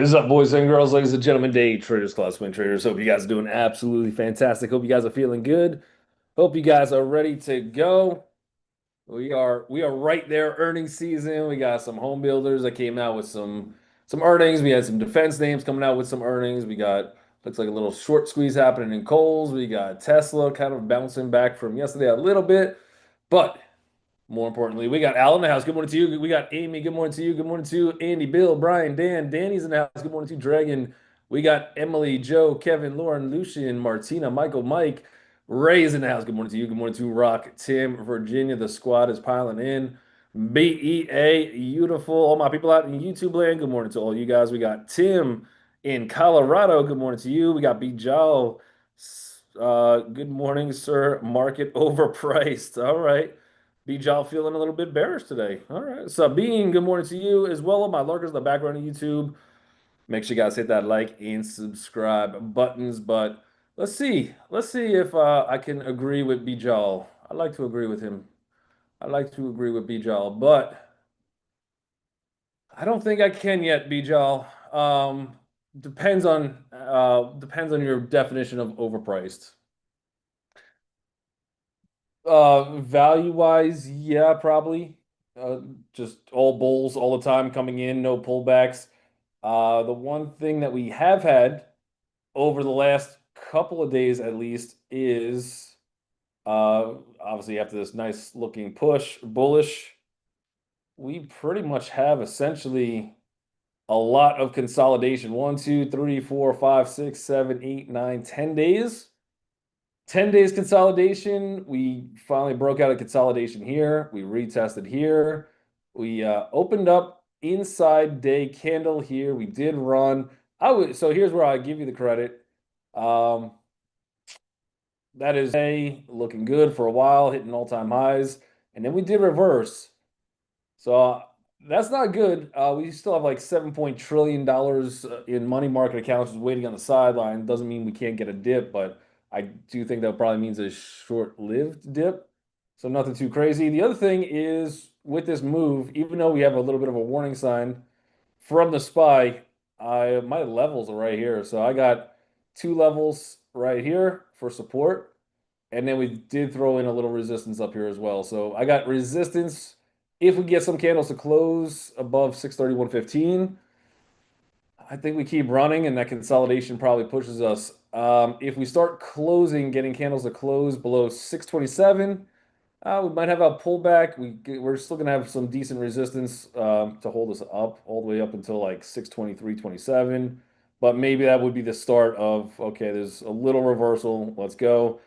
What is up, boys and girls, ladies and gentlemen, day traders, class swing traders? Hope you guys are doing absolutely fantastic. Hope you guys are feeling good. Hope you guys are ready to go. We are right there, earnings season. We got some home builders that came out with some earnings. We had some defense names coming out with some earnings. We got looks like a little short squeeze happening in Coles. We got Tesla kind of bouncing back from yesterday a little bit, but more importantly, we got Al in the house. Good morning to you. We got Amy. Good morning to you. Good morning to Andy, Bill, Brian, Dan. Danny's in the house. Good morning to Dragon. We got Emily, Joe, Kevin, Lauren, Lucian, Martina, Michael, Mike. Ray's in the house. Good morning to you. Good morning to Rock, Tim, Virginia. The squad is piling in. BEA, beautiful. All my people out in YouTube land. Good morning to all you guys. We got Tim in Colorado. Good morning to you. We got B. Jal. Good morning, sir. Market overpriced. All right. Bijal feeling a little bit bearish today. All right. Sabine, good morning to you as well. All my lurkers in the background of YouTube. Make sure you guys hit that like and subscribe buttons. But let's see. Let's see if I can agree with Bijal. I like to agree with him. I like to agree with Bijal, but I don't think I can yet, Bijal. Depends on your definition of overpriced. Value wise, yeah, probably. Just all bulls all the time coming in, no pullbacks. The one thing that we have had over the last couple of days at least is obviously after this nice looking push, bullish, we pretty much have essentially a lot of consolidation. 10 days. 10 days consolidation. We finally broke out a consolidation here. We retested here. We opened up inside day candle here. We did run. So here's where I give you the credit. Um, that is a looking good for a while, hitting all-time highs, and then we did reverse. So that's not good. We still have like $7 trillion in money market accounts just waiting on the sideline. Doesn't mean we can't get a dip, but I do think that probably means a short-lived dip. So nothing too crazy. The other thing is with this move, even though we have a little bit of a warning sign from the SPY, my levels are right here. So I got two levels right here for support. And then we did throw in a little resistance up here as well. So I got resistance if we get some candles to close above 631.15. I think we keep running and that consolidation probably pushes us. If we start closing, getting candles to close below 627, we might have a pullback. We're still going to have some decent resistance to hold us up all the way up until like 623.27. But maybe that would be the start of, okay, there's a little reversal. Let's go.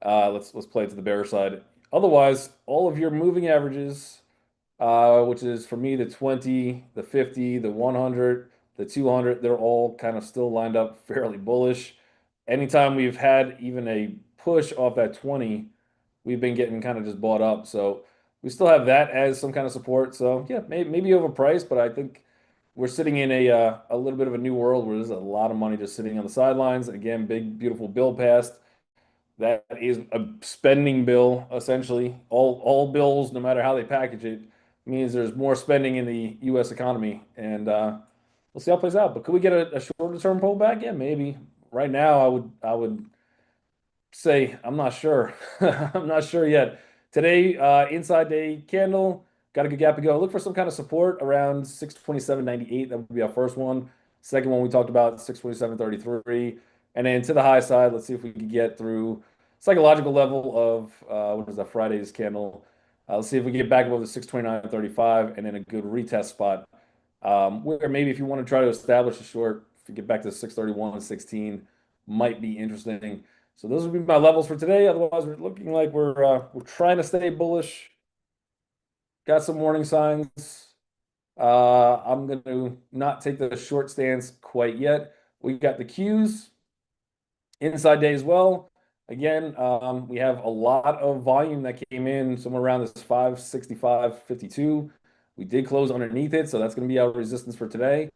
Let's play it to the bear side. Otherwise, all of your moving averages, which is for me the 20, the 50, the 100, the 200, they're all kind of still lined up fairly bullish. Anytime we've had even a push off that 20, we've been getting kind of just bought up. So we still have that as some kind of support. So yeah, maybe overpriced, but I think we're sitting in a little bit of a new world where there's a lot of money just sitting on the sidelines. Again, big beautiful bill passed. That is a spending bill, essentially. All bills, no matter how they package it, means there's more spending in the U.S. economy, and we'll see how it plays out. But could we get a shorter term pullback? Yeah, maybe. Right now, I would say I'm not sure. I'm not sure yet. Today, inside day candle, got a good gap to go. Look for some kind of support around 627.98. That would be our first one. Second one we talked about 627.33, and then to the high side. Let's see if we can get through psychological level of what is that Friday's candle. Let's see if we get back above the 629.35, and then a good retest spot. Where maybe if you want to try to establish a short, if you get back to 631.16, might be interesting. So those would be my levels for today. Otherwise, we're looking like we're trying to stay bullish. Got some warning signs. I'm going to not take the short stance quite yet. We got the Qs inside day as well. Again, we have a lot of volume that came in somewhere around this 565.52. We did close underneath it, so that's going to be our resistance for today.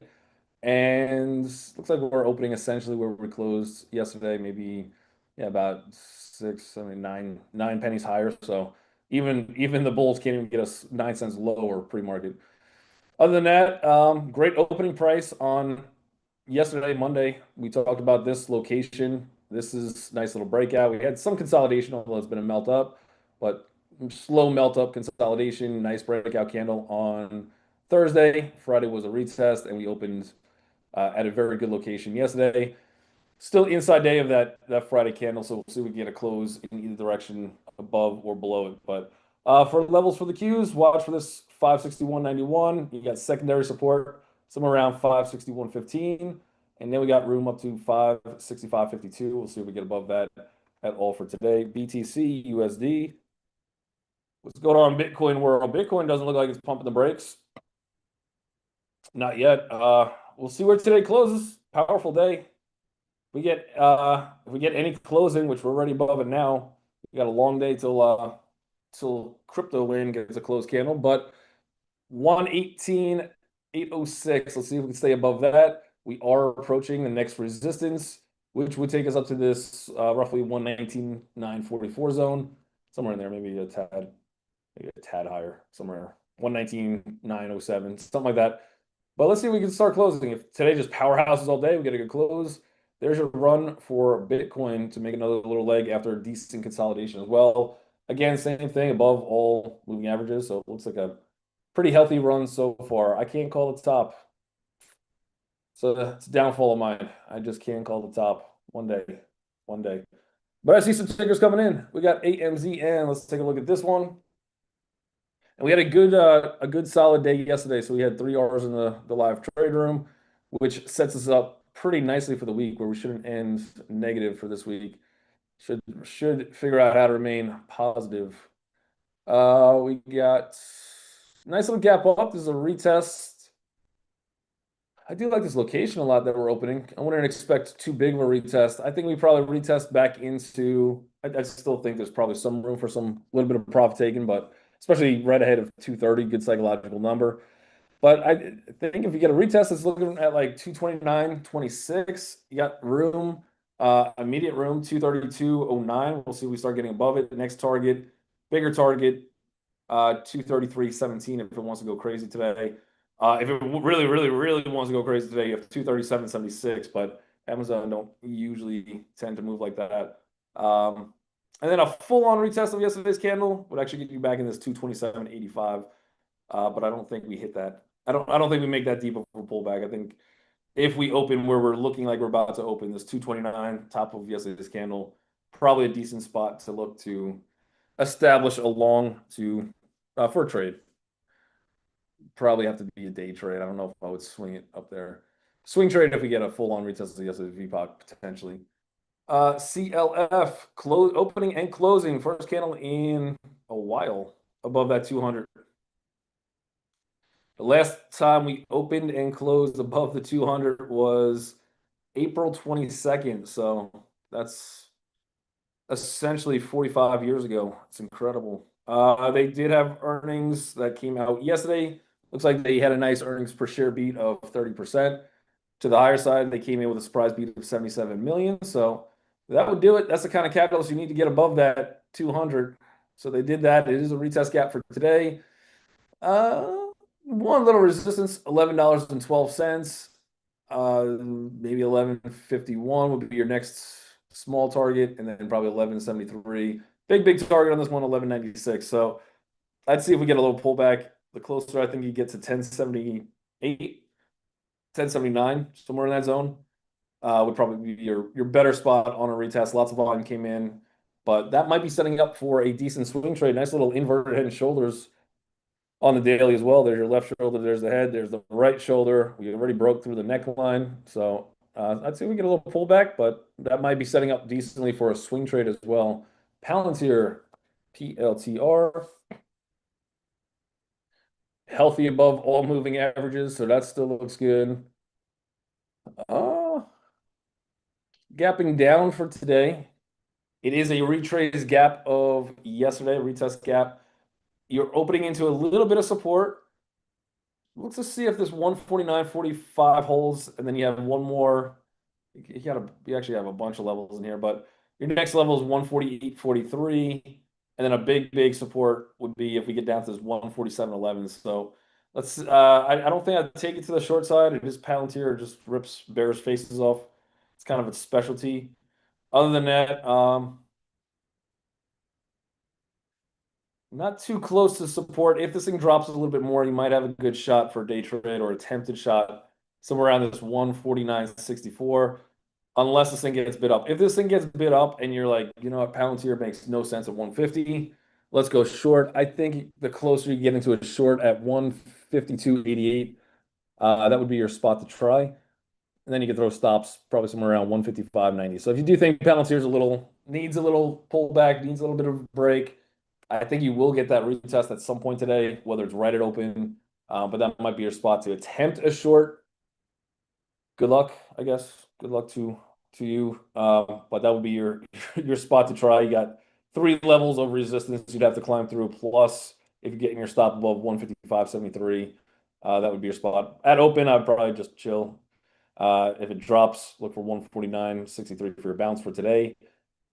And looks like we're opening essentially where we closed yesterday, maybe yeah, about six, I mean nine pennies higher. So even the bulls can't even get us 9 cents lower pre-market. Other than that, great opening price on yesterday, Monday, we talked about this location. This is nice little breakout. We had some consolidation, although it's been a melt up, but slow melt up consolidation. Nice breakout candle on Thursday. Friday was a retest, and we opened at a very good location yesterday. Still inside day of that Friday candle, so we'll see if we can get a close in either direction above or below it. But for levels for the Qs, watch for this 561.91. You got secondary support somewhere around 561.15, and then we got room up to 565.52. We'll see if we get above that at all for today. BTC USD. What's going on in Bitcoin world? Bitcoin doesn't look like it's pumping the brakes. Not yet. We'll see where today closes. Powerful day. If we get any closing, which we're already above it now, we got a long day till crypto land gets a closed candle. But 118,806. Let's see if we can stay above that. We are approaching the next resistance, which would take us up to this roughly 119,944 zone, somewhere in there, maybe a tad higher, somewhere 119,907, something like that. But let's see if we can start closing. If today just powerhouses all day, we get a good close. There's your run for Bitcoin to make another little leg after a decent consolidation as well. Again, same thing above all moving averages. So it looks like a pretty healthy run so far. I can't call the top. So that's a downfall of mine. I just can't call the top one day. One day. But I see some stickers coming in. We got AMZN. Let's take a look at this one. And we had a good solid day yesterday. So we had 3 hours in the live trade room, which sets us up pretty nicely for the week where we shouldn't end negative for this week. Should figure out how to remain positive. We got nice little gap up. This is a retest. I do like this location a lot that we're opening. I wouldn't expect too big of a retest. I think we probably retest back into. I still think there's probably some room for some little bit of profit taken, but especially right ahead of 230, good psychological number. But I think if you get a retest, it's looking at like 229.26. You got room, immediate room, 232.09. We'll see if we start getting above it. The next target, bigger target, 233.17 if it wants to go crazy today. If it really, really, really wants to go crazy today, you have 237.76, but Amazon don't usually tend to move like that. And then a full-on retest of yesterday's candle would actually get you back in this 227.85. But I don't think we hit that. I don't think we make that deep of a pullback. I think if we open where we're looking like we're about to open, this 229 top of yesterday's candle, probably a decent spot to look to establish a long to for a trade. Probably have to be a day trade. I don't know if I would swing it up there. Swing trade if we get a full-on retest of yesterday's VPOC potentially. CLF opening and closing first candle in a while above that 200. The last time we opened and closed above the 200 was April 22nd. So that's essentially 45 years ago. It's incredible. They did have earnings that came out yesterday. Looks like they had a nice earnings per share beat of 30%. To the higher side, they came in with a surprise beat of 77 million. So that would do it. That's the kind of catalyst you need to get above that 200. So they did that. It is a retest gap for today. One little resistance, $11.12. Maybe 11.51 would be your next small target, and then probably 11.73. Big target on this one, 11.96. So I'd see if we get a little pullback. The closer I think you get to 10.78, 10.79, somewhere in that zone, would probably be your better spot on a retest. Lots of volume came in, but that might be setting up for a decent swing trade. Nice little inverted head and shoulders on the daily as well. There's your left shoulder, there's the head, there's the right shoulder. We already broke through the neckline. So I'd say we get a little pullback, but that might be setting up decently for a swing trade as well. Palantir, PLTR, healthy above all moving averages, so that still looks good. Gapping down for today. It is a retrace gap of yesterday, retest gap. You're opening into a little bit of support. Let's just see if this 149.45 holds, and then you have one more. You actually have a bunch of levels in here, but your next level is 148.43, and then a big support would be if we get down to this 147.11. So I don't think I'd take it to the short side. It is Palantir, it just rips bears' faces off. It's kind of its specialty. Other than that, not too close to support. If this thing drops a little bit more, you might have a good shot for a day trade or attempted shot somewhere around this 149.64, unless this thing gets bid up. If this thing gets bid up and you're like, you know what, Palantir makes no sense at 150, let's go short. I think the closer you get into a short at 152.88, that would be your spot to try. And then you can throw stops probably somewhere around 155.90. So if you do think Palantir's needs a little pullback, needs a little bit of a break, I think you will get that retest at some point today, whether it's right at open. But that might be your spot to attempt a short. Good luck, I guess. Good luck to you. But that would be your your spot to try. You got three levels of resistance you'd have to climb through. Plus, if you're getting your stop above 155.73, that would be your spot. At open, I'd probably just chill. If it drops, look for 149.63 for your bounce for today,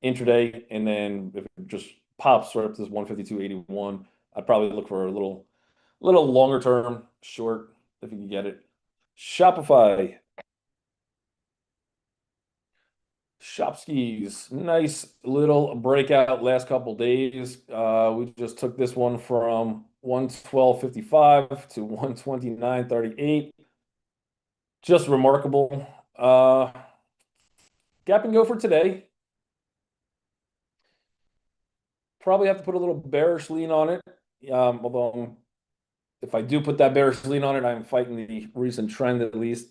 intraday, and then if it just pops right up to this 152.81, I'd probably look for a little longer term short if you can get it. Shopify, Shopskis, nice little breakout last couple days. We just took this one from 112.55 to 129.38. Just remarkable. Gap and go for today. Probably have to put a little bearish lean on it. Although if I do put that bearish lean on it, I'm fighting the recent trend at least.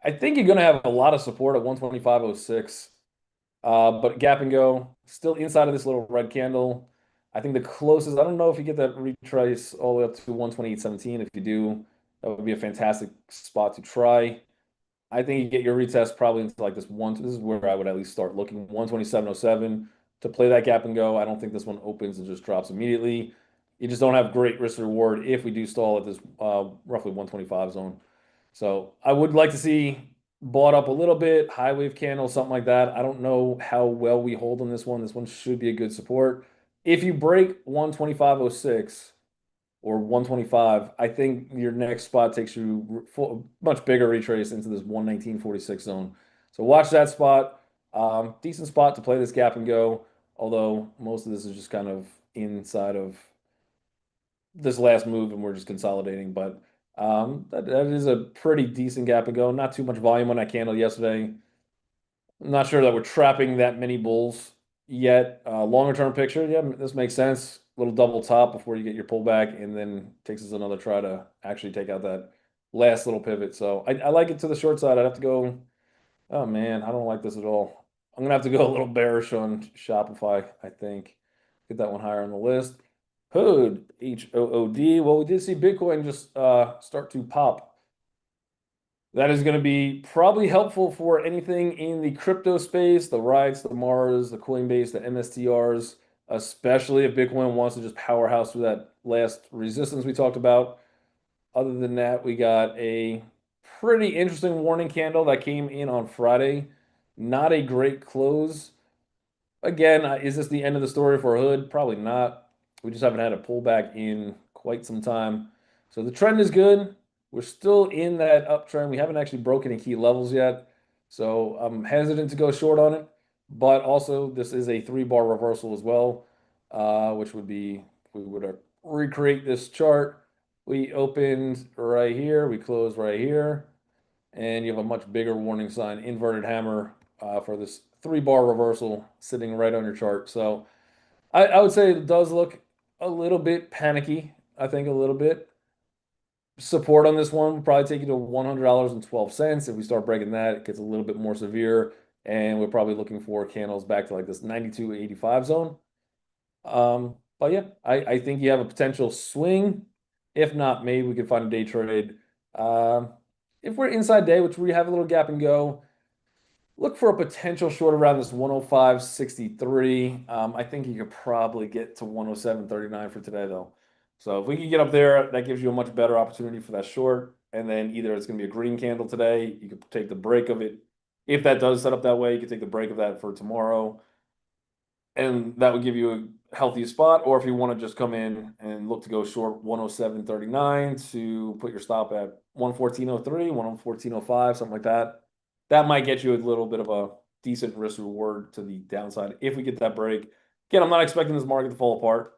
I think you're going to have a lot of support at 125.06. But gap and go, still inside of this little red candle. I think the closest, I don't know if you get that retrace all the way up to 128.17. If you do, that would be a fantastic spot to try. I think you get your retest probably into like this one. This is where I would at least start looking 127.07 to play that gap and go. I don't think this one opens and just drops immediately. You just don't have great risk reward if we do stall at this roughly 125 zone. So I would like to see bought up a little bit, high wave candle, something like that. I don't know how well we hold on this one. This one should be a good support. If you break 125.06 or 125, I think your next spot takes you much bigger retrace into this 119.46 zone. So watch that spot. Decent spot to play this gap and go, although most of this is just kind of inside of this last move and we're just consolidating. But that is a pretty decent gap and go. Not too much volume on that candle yesterday. I'm not sure that we're trapping that many bulls yet. Longer term picture, yeah, this makes sense. Little double top before you get your pullback, and then takes us another try to actually take out that last little pivot. So I like it to the short side. I'd have to go. Oh man, I don't like this at all. I'm gonna have to go a little bearish on Shopify, I think. Get that one higher on the list. Hood, HOOD. Well, we did see Bitcoin just start to pop. That is going to be probably helpful for anything in the crypto space, the Rides, the Mars, the Coinbase, the MSTRs, especially if Bitcoin wants to just powerhouse through that last resistance we talked about. Other than that, we got a pretty interesting warning candle that came in on Friday. Not a great close. Again, is this the end of the story for Hood? Probably not. We just haven't had a pullback in quite some time. So the trend is good. We're still in that uptrend. We haven't actually broken any key levels yet. So I'm hesitant to go short on it. But also, this is a three-bar reversal as well, which would be, if we would recreate this chart. We opened right here. We closed right here. And you have a much bigger warning sign, inverted hammer, for this three-bar reversal sitting right on your chart. So I would say it does look a little bit panicky. I think a little bit. Support on this one would probably take you to $100.12. If we start breaking that, it gets a little bit more severe. And we're probably looking for candles back to like this 92.85 zone. But yeah, I think you have a potential swing. If not, maybe we could find a day trade. If we're inside day, which we have a little gap and go, look for a potential short around this 105.63. I think you could probably get to 107.39 for today, though. So if we can get up there, that gives you a much better opportunity for that short. And then either it's going to be a green candle today, you could take the break of it. If that does set up that way, you could take the break of that for tomorrow. and that would give you a healthy spot. Or if you want to just come in and look to go short 107.39 to put your stop at 114.03, 114.05, something like that. That might get you a little bit of a decent risk reward to the downside if we get that break. Again, I'm not expecting this market to fall apart.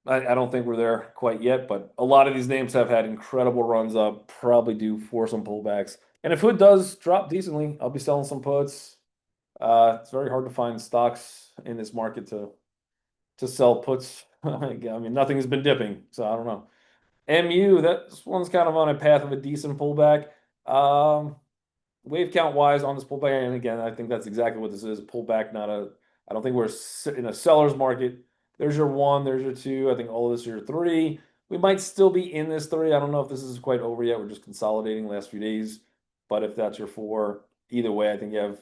I don't think we're there quite yet, but a lot of these names have had incredible runs up, probably due for some pullbacks. And if hood does drop decently, I'll be selling some puts. It's very hard to find stocks in this market to sell puts. I mean, nothing has been dipping, so I don't know. MU, that one's kind of on a path of a decent pullback. Wave count wise on this pullback, and again, I think that's exactly what this is, pullback, not a. I don't think we're in a seller's market. There's your one, there's your two. I think all of this is your three. We might still be in this three. I don't know if this is quite over yet. We're just consolidating the last few days. But if that's your four, either way, I think you have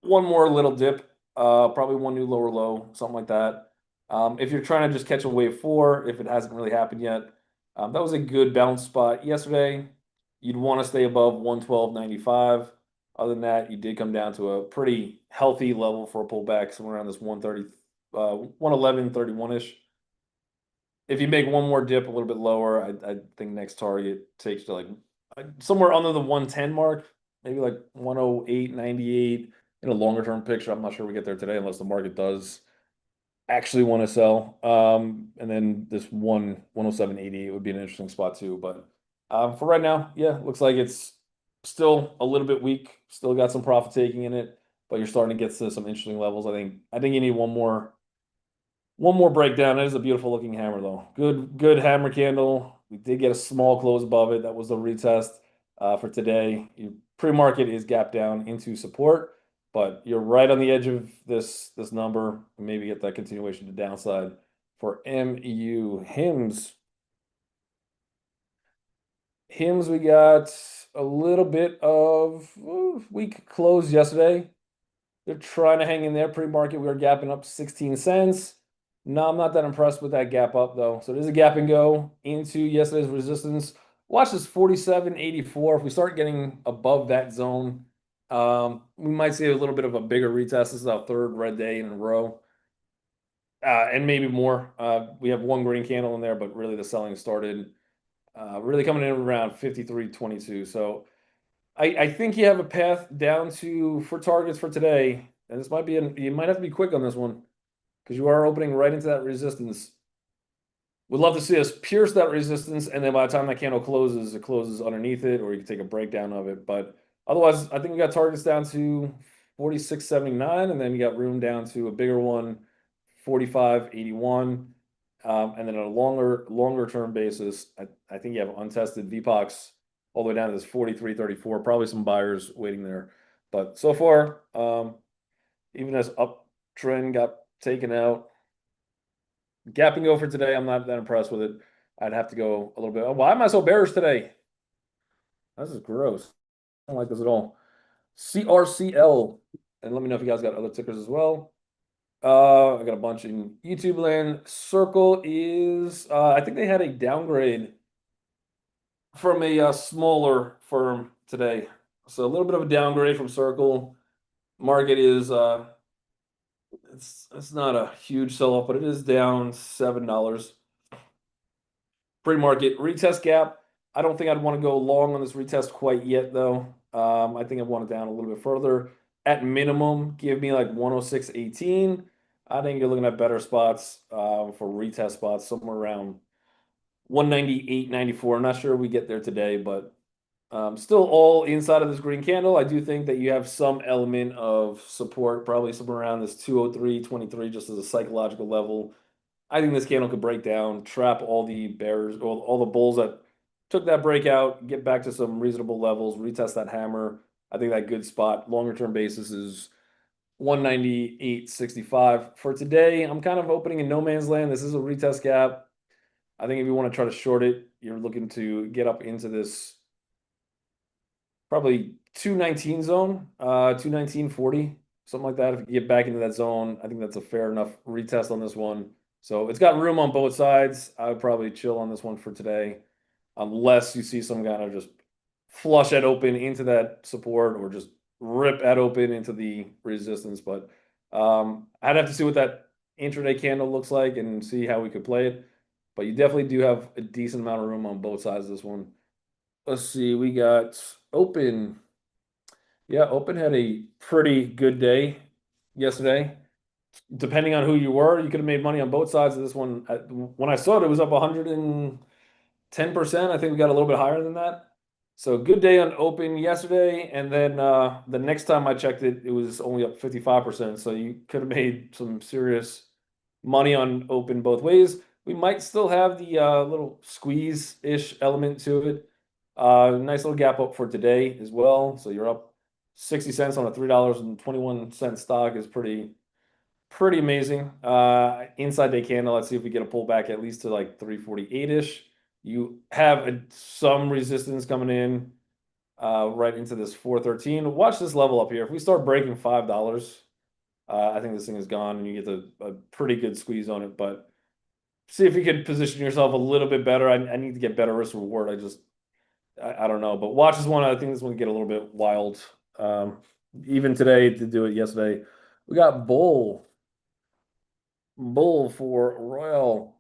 one more little dip, probably one new lower low, something like that. If you're trying to just catch a wave four, if it hasn't really happened yet, that was a good bounce spot yesterday. You'd want to stay above 112.95. Other than that, you did come down to a pretty healthy level for a pullback, somewhere around this 130, 111.31-ish. If you make one more dip a little bit lower, I think next target takes to like somewhere under the 110 mark, maybe like 108.98 in a longer term picture. I'm not sure we get there today unless the market does actually want to sell. And then this 107.88 would be an interesting spot too. But for right now, yeah, looks like it's still a little bit weak. Still got some profit taking in it, but you're starting to get to some interesting levels. I think you need one more breakdown. It is a beautiful looking hammer though. Good hammer candle. We did get a small close above it. That was the retest for today. Your pre-market is gap down into support, but you're right on the edge of this number. Maybe get that continuation to downside for MU. Hims, we got a little bit of weak close yesterday. They're trying to hang in there. Pre-market, we were gapping up 16 cents. No, I'm not that impressed with that gap up though. So it is a gap and go into yesterday's resistance. Watch this 47.84. If we start getting above that zone, we might see a little bit of a bigger retest. This is our third red day in a row. And maybe more. We have one green candle in there, but really the selling started really coming in around 53.22. So I think you have a path down to for targets for today. And this might be you might have to be quick on this one because you are opening right into that resistance. Would love to see us pierce that resistance, and then by the time that candle closes, it closes underneath it, or you can take a breakdown of it. But otherwise, I think we got targets down to 46.79, and then you got room down to a bigger one, 45.81. And then on a longer term basis, I think you have untested VPOCs all the way down to this 43.34. Probably some buyers waiting there. But so far, even as uptrend got taken out, gap and go for today. I'm not that impressed with it. I'd have to go a little bit. Oh, why am I so bearish today? This is gross. I don't like this at all. CRCL. And let me know if you guys got other tickers as well. I got a bunch in YouTube land. Circle is, I think they had a downgrade from a smaller firm today. So a little bit of a downgrade from Circle. Market is, it's not a huge sell-off, but it is down $7. Pre-market retest gap. I don't think I'd want to go long on this retest quite yet, though. I think I'd want it down a little bit further. At minimum, give me like 106.18. I think you're looking at better spots for retest spots, somewhere around 198.94. I'm not sure we get there today, but still all inside of this green candle. I do think that you have some element of support, probably somewhere around this 203.23, just as a psychological level. I think this candle could break down, trap all the bears, all the bulls that took that breakout, get back to some reasonable levels, retest that hammer. I think that good spot, longer term basis, is 198.65. For today, I'm kind of opening in no man's land. This is a retest gap. I think if you want to try to short it, you're looking to get up into this probably 219 zone, 219.40, something like that. If you get back into that zone, I think that's a fair enough retest on this one. So it's got room on both sides. I would probably chill on this one for today, unless you see some kind of just flush at open into that support or just rip at open into the resistance. But I'd have to see what that intraday candle looks like and see how we could play it. But you definitely do have a decent amount of room on both sides of this one. Let's see, we got open. Yeah, open had a pretty good day yesterday. Depending on who you were, you could have made money on both sides of this one. When I saw it, it was up 110%. I think we got a little bit higher than that. So good day on open yesterday, and then the next time I checked it, it was only up 55%. So you could have made some serious money on open both ways. We might still have the little squeeze-ish element to it. Nice little gap up for today as well. So you're up 60 cents on a $3.21 stock is pretty amazing. Inside day candle, let's see if we get a pullback at least to like 348-ish. You have some resistance coming in right into this 413. Watch this level up here. If we start breaking $5, I think this thing is gone and you get a pretty good squeeze on it. But see if you could position yourself a little bit better. I need to get better risk reward. I don't know. But watch this one. I think this one get a little bit wild. Even today to do it yesterday. We got Bull for Royal.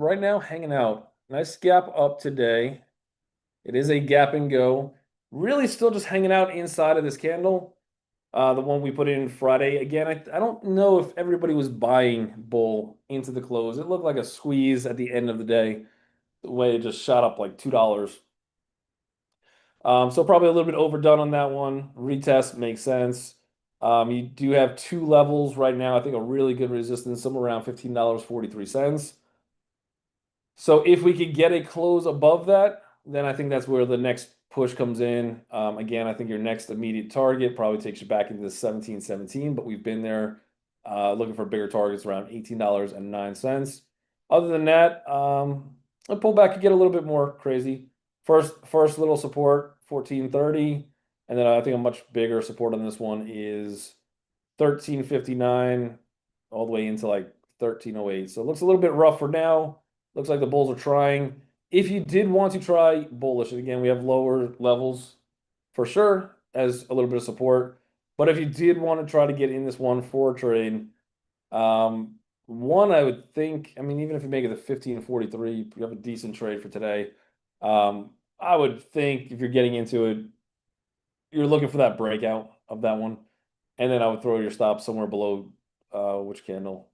Right now, hanging out. Nice gap up today. It is a gap and go. Really still just hanging out inside of this candle. The one we put in Friday. Again, I don't know if everybody was buying Bull into the close. It looked like a squeeze at the end of the day, the way it just shot up like $2. So probably a little bit overdone on that one. Retest makes sense. You do have two levels right now. I think a really good resistance, somewhere around $15.43. So if we could get a close above that, then I think that's where the next push comes in. Again, I think your next immediate target probably takes you back into the 17.17, but we've been there looking for bigger targets around $18.09. Other than that, a pullback could get a little bit more crazy. First little support, 14.30, and then I think a much bigger support on this one is 13.59 all the way into like 13.08. So it looks a little bit rough for now. Looks like the bulls are trying. If you did want to try bullish, and again, we have lower levels for sure as a little bit of support. But if you did want to try to get in this one for trade, one I would think, I mean, even if you make it a 15.43, you have a decent trade for today. I would think if you're getting into it, you're looking for that breakout of that one. And then I would throw your stop somewhere below which candle?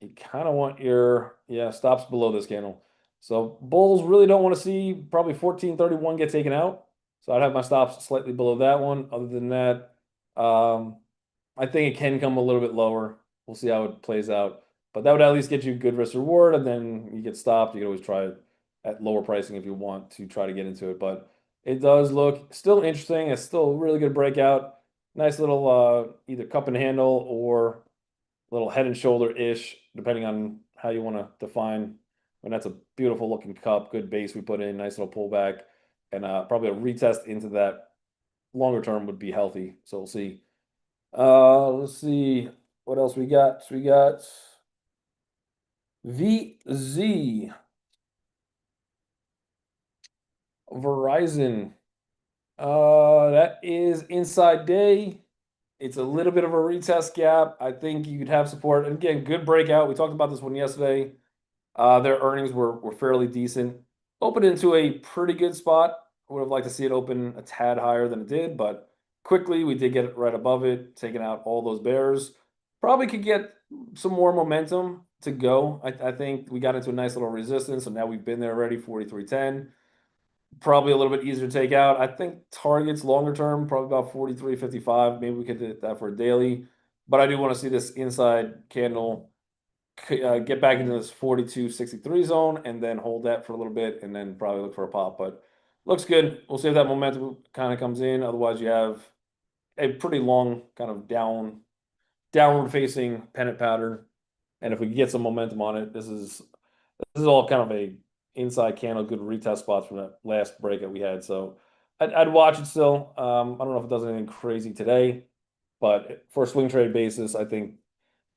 You kind of want your, yeah, stops below this candle. So bulls really don't want to see probably 14.31 get taken out. So I'd have my stops slightly below that one. Other than that, I think it can come a little bit lower. We'll see how it plays out. But that would at least get you good risk reward, and then you get stopped. You can always try it at lower pricing if you want to try to get into it. But it does look still interesting. It's still a really good breakout. Nice little either cup and handle or little head and shoulder-ish, depending on how you want to define. And that's a beautiful looking cup, good base we put in, nice little pullback, and probably a retest into that longer term would be healthy. So we'll see. Let's see what else we got. So we got VZ Verizon. That is inside day. It's a little bit of a retest gap. I think you could have support. And again, good breakout. We talked about this one yesterday. Their earnings were fairly decent. Opened into a pretty good spot. Would have liked to see it open a tad higher than it did, but quickly we did get it right above it, taking out all those bears. Probably could get some more momentum to go. I think we got into a nice little resistance, so now we've been there already, 43.10. Probably a little bit easier to take out. I think targets longer term, probably about 43.55. Maybe we could do that for a daily. But I do want to see this inside candle get back into this 42.63 zone and then hold that for a little bit and then probably look for a pop. But looks good. We'll see if that momentum kind of comes in. Otherwise, you have a pretty long kind of downward facing pennant pattern. And if we get some momentum on it, this is all kind of a inside candle, good retest spots from that last break that we had. So I'd watch it still. I don't know if it does anything crazy today, but for a swing trade basis, I think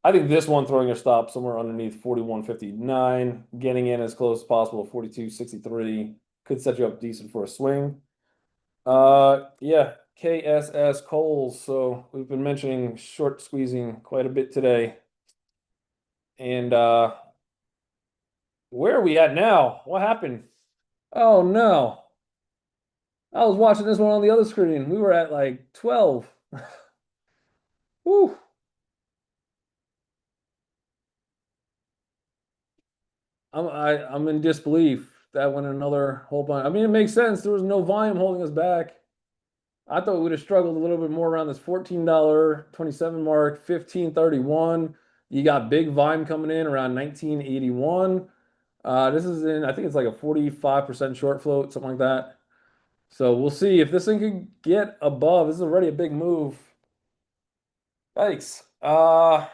this one throwing a stop somewhere underneath 41.59, getting in as close as possible to 42.63 could set you up decent for a swing. Yeah, KSS Coles. So we've been mentioning short squeezing quite a bit today. And where are we at now? What happened? Oh no. I was watching this one on the other screen. We were at like 12. Whew. I'm in disbelief. That went another whole bunch. I mean, it makes sense. There was no volume holding us back. I thought we would have struggled a little bit more around this $14.27 mark, 15.31. You got big volume coming in around 19.81. This is in, I think it's like a 45% short float, something like that. So we'll see if this thing can get above. This is already a big move. Thanks. What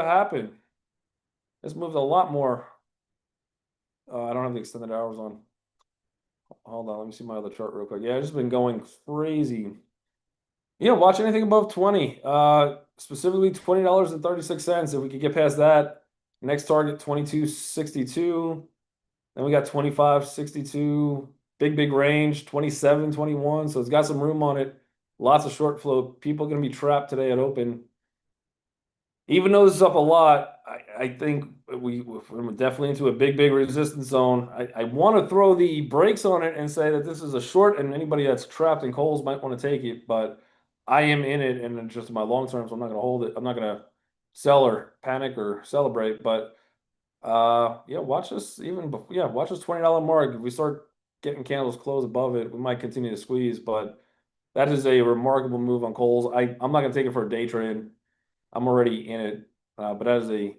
happened? This moved a lot more. I don't have the extended hours on. Hold on, let me see my other chart real quick. Yeah, it's just been going crazy. Yeah, watch anything above 20. Specifically $20.36. If we could get past that, next target 22.62. Then we got 25.62. Big range, 27.21. So it's got some room on it. Lots of short float. People are going to be trapped today at open. Even though this is up a lot, I think we're definitely into a big resistance zone. I want to throw the brakes on it and say that this is a short, and anybody that's trapped in Coles might want to take it, but I am in it, and just in my long term, so I'm not going to hold it. I'm not going to sell or panic or celebrate, but yeah, watch this watch this $20 mark. If we start getting candles close above it, we might continue to squeeze, but that is a remarkable move on Coles. I'm not going to take it for a day trade. I'm already in it, but that is a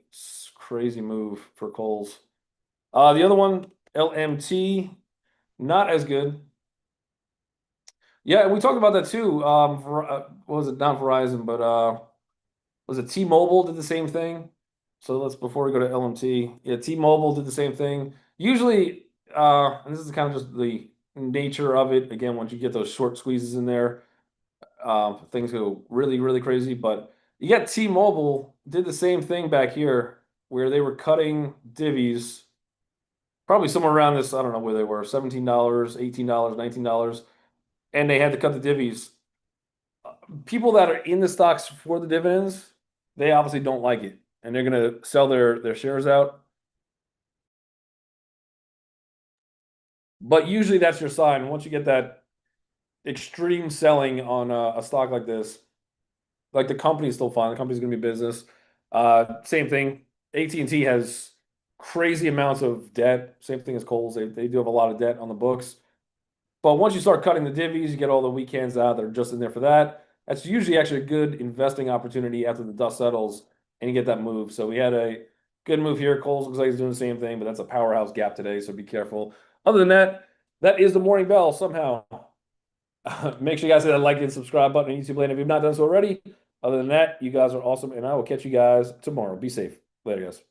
crazy move for Coles. The other one, LMT, not as good. Yeah, we talked about that too. What was it? Not Verizon, but was it T-Mobile did the same thing? So let's before we go to LMT, yeah, T-Mobile did the same thing. Usually, and this is kind of just the nature of it. Again, once you get those short squeezes in there, things go really crazy. But you got T-Mobile did the same thing back here where they were cutting divvies, probably somewhere around this, I don't know where they were, $17, $18, $19, and they had to cut the divvies. People that are in the stocks for the dividends, they obviously don't like it, and they're going to sell their shares out. But usually that's your sign. Once you get that extreme selling on a stock like this, like the company's still fine. The company's going to be business. Same thing. AT&T has crazy amounts of debt. Same thing as Kohl's. They do have a lot of debt on the books. But once you start cutting the divvies, you get all the weekends out that are just in there for that. That's usually actually a good investing opportunity after the dust settles and you get that move. So we had a good move here. Kohl's looks like he's doing the same thing, but that's a powerhouse gap today. So be careful. Other than that, that is the morning bell somehow. Make sure you guys hit that like and subscribe button on YouTube land if you've not done so already. Other than that, you guys are awesome, and I will catch you guys tomorrow. Be safe. Later, guys.